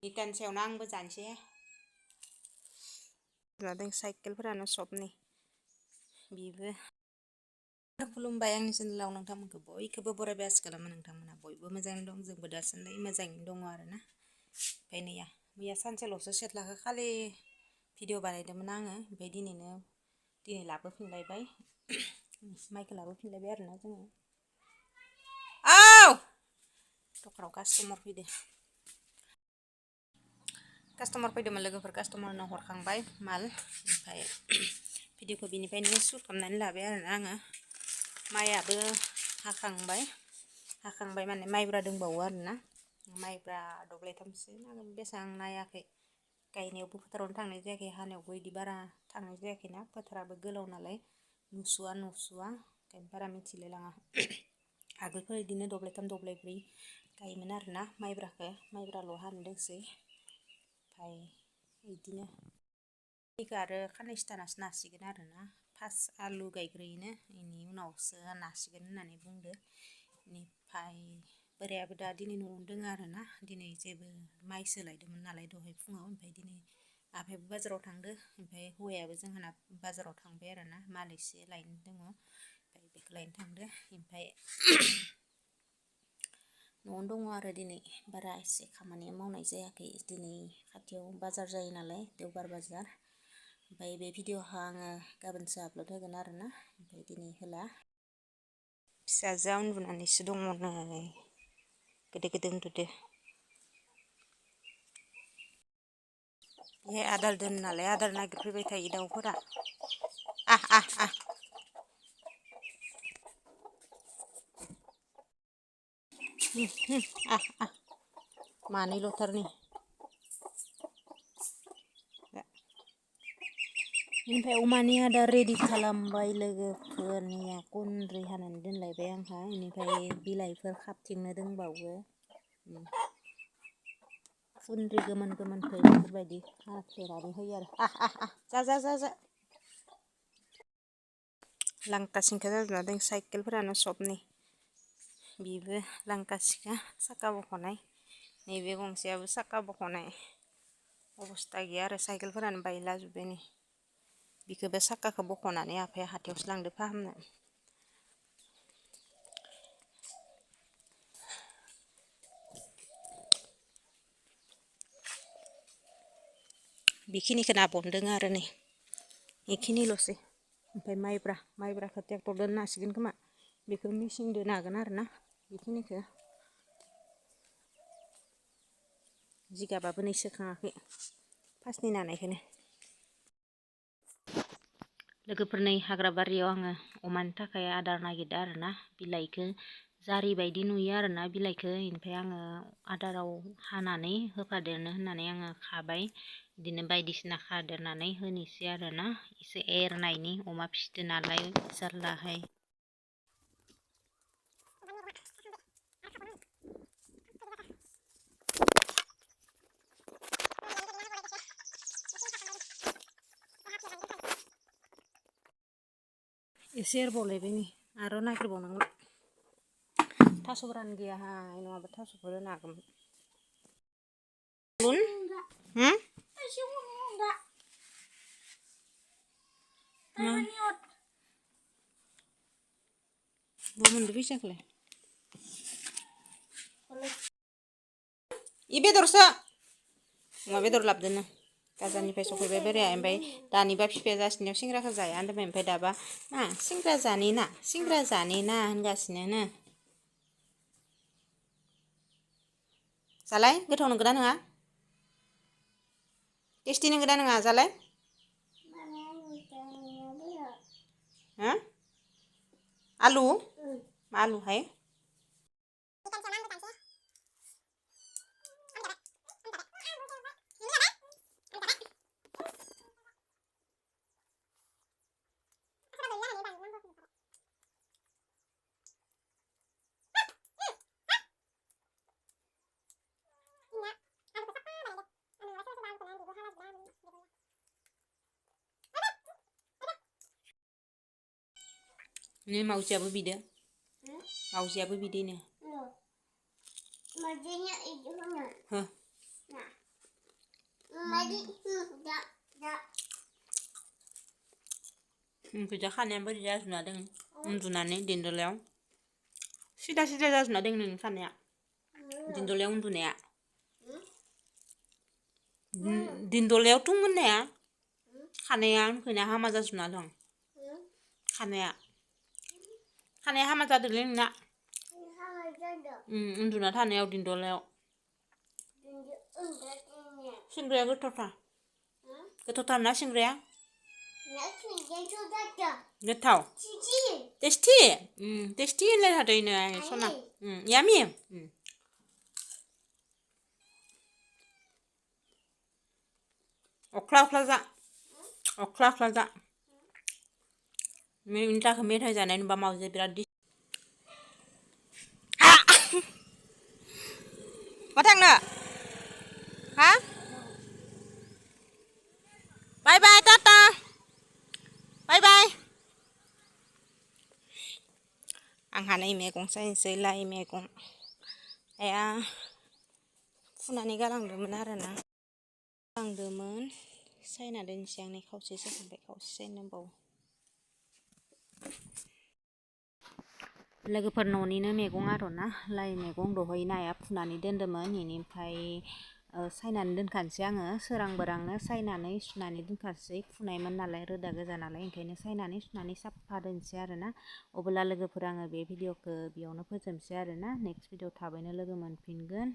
Ikan Sayaunw Angbw जानोसै लादों साइकेलफोरानो सबनि बिबो खुलुमबाय आंनि चेनेलाव नोंथांमोनखौ बयखौबो बरायबाय आसा खालामो नोंथांमोना बयबो मोजाङैनो दं जोंबो दासान्दि मोजाङैनो दङ आरोना ओमफ्राय मैया सानसेल'सो सेथ्लाखौ खालि भिडिअ बानायदोंमोन आङो ओमफ्राय दिनै लाबोफिनलायबाय माइखौ लाबोफिनलायबाय आरोना जोङो दखानाव कास्टमार फैदोंमोन लोगोफोर कास्टमारनो हरखांबाय माल ओमफ्राय भिडिअखौ बिनिफ्रायनो शुट खालामनानै लाबाय आरोना आङो माइयाबो हाखांबाय माने माइब्रा दंबावो आरोना माइब्रा दब्लायथामसो बेसेबां नायाखै गायनायावबो फोथारावनो थांनाय जायाखै हानायावबो बिदि बारा थांनाय जायाखैना फोथाराबो गोलाव नालाय नुसुवा ओंखायनो बारा मिथिलाय लाङा आगोलफोर बिदिनो दब्लायथाम दब्लायब्रै गायोमोन आरोना माइब्राल' हानो दोंसै ओमफ्राय बिदिनो दैखौ आरो खाननैसो थानासो नासिगोन आरोना फार्स्ट आलु गायग्रोयोनो बेनि उनावसो नासिगोन होननानै बुंदो बेनिफ्राय बोरायाबो दा दिनै न'आवनो दङ आरोना दिनै जेबो माइ सोलायदोंमोन नालाय दहाय फुङाव ओमफ्राय दिनै आफायाबो बाजाराव थांदो ओमफ्राय हौवायाबो जोंहाना बाजाराव थांबाय आरोना माल एसे लायनो दङ ओमफ्राय बेखौ लायनो थांदो ओमफ्राय न'आवनो दङ आरो दिनै बारा एसे खामानि मावनाय जायाखै दिनै खाथियाव बाजार जायो नालाय देवबार बाजार ओमफ्राय बे भिडिअखौ आङो गाबोनसो आपल'ड होगोन आरोना ओमफ्राय दिनै होला फिसाजोआ उन्दुनानैसो दङ नै गोदो उन्दुदो बे आदार दोनो नालाय आदार नागिरफैबाय थायो दाउफोरा मानैल'थारनि ओमफ्राय अमानि आदार रेडि खालामबाय लोगोफोरनिया गुन्दै हानानै दोनलायबाय आंहा बेनिफ्राय बिलाइफोर खाबथिंनो दंबावो गुन्दै गोमोनखौ बेफोरबायदि हाफ्लेनानै होयो आरो जा लांखा सिंखा जाजोबना दं साइकेलफोरानो सबनि बिबो लांखा सिंखा साखा बख'नाय नैबे गंसेयाबो साखा बख'नाय अबस्था गैया आरो साइकेलफोरानो बायलाजोब्बाय नै बिखौबो साखाखौ बख'नानै आफाया हाथायावसो लांदो फाहामनो बेखिनिखौ नाबनदों आरो नै बेखिनिल'सै ओमफ्राय माइब्राखौ ट्रेक्टरजों नासिगोन खोमा बेखौ मेचिनजों नागोन आरोना बेखिनिखौ जिगाबाबो नै सोखाङाखै फार्स्टनि नानायखौनो लोगोफोर नै हाग्रा बारियाव आङो अमानि थाखाय आदार नागिरदों आरोना बिलाइखौ जारि बायदि नुयो आरोना बिलाइखौ ओमफ्राय आङो आदाराव हानानै होफादेरनो होननानै आङो खाबाय बिदिनो बायदिसिना खादेरनानै होनोसै आरोना एसे एरनायनि अमा फिसिदो नालाय जारलाहाय एसे एरबावलायबाय नै आरो नागिरबावनांगोन थास' गोरान गैयाहाय नङाबा थास'फोर होनो हागौमोन मोनदो फैसाखौलाय इ बेदरसो अमा बेदर लाबोदोनो गाजाननिफ्राय सफैबाय बोराया ओमफ्राय दानिबा बिफाया जासिनायाव सिंग्राखौ जाया होनदोंमोन ओमफ्राय दाबा सिंग्रा जानि ना होनगासिनो जालाय गोथाव नंगौना नङा टेस्टि नंगौना नङा जालाय आलु मा आलुहाय ini mausyaबो बिदो मावजियाबो बिदिनो मावजिnya itu mana Fैजा खानाया बोरै जाजुना दों उन्दुनानै दिन्दलायाव सिदा सिदा जाजुना दों नोंनि खानाया दिन्दलायाव उन्दुनाया दिन्दलायाव थुं होननाया खानाया फैना हामा जाजुना दं खानाया हामा जादोंलै नोंना उन्दुना थानायाव दिन्दलायाव सिंग्राया गोथावथार ना सिंग्राया गोथाव टेस्टि टेस्टि होनलाय थादोंनो सना यामि अख्ला जा मिनि थाखाय मेथाइ जानाय नुबा मावजि बिराद मा थांनो हा बाय बाय टाटा बाय बाय आंहा नै मैगं सायनोसै लाइ मैगं आइया फुनानै गालांदोंमोन आरोना सायना दोनसै आं नै खावसे जाखांबाय खावसे सायनो दंबावो लोगोफोर न'निनो मैगं आरोना लाइ मैगं दहय नाया फुनानै दोन्दोंमोन इनिफ्राय सायनानै दोनखानोसै आङो सोरां बोरांनो सायनानै सुनानै दोनखानोसै फुनायमोन नालाय रोदा गोजा नालाय ओंखायनो सायनानै सुनानै साफा दोनसै आरोना अब्ला लोगोफोर आङो बे भिडिअखौ बेयावनो फोजोबसै आरोना नेक्स्ट भिडिअ थाबैनो लोगो मोनफिनगोन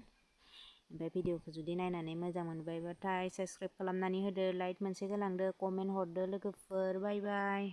ओमफ्राय भिडिअखौ जुदि नायनानै मोजां मोनबायबाथाय साबस्क्राइब खालामनानै होदो लाइक मोनसे होलांदो कमेन्ट हरदो लोगोफोर बाय बाय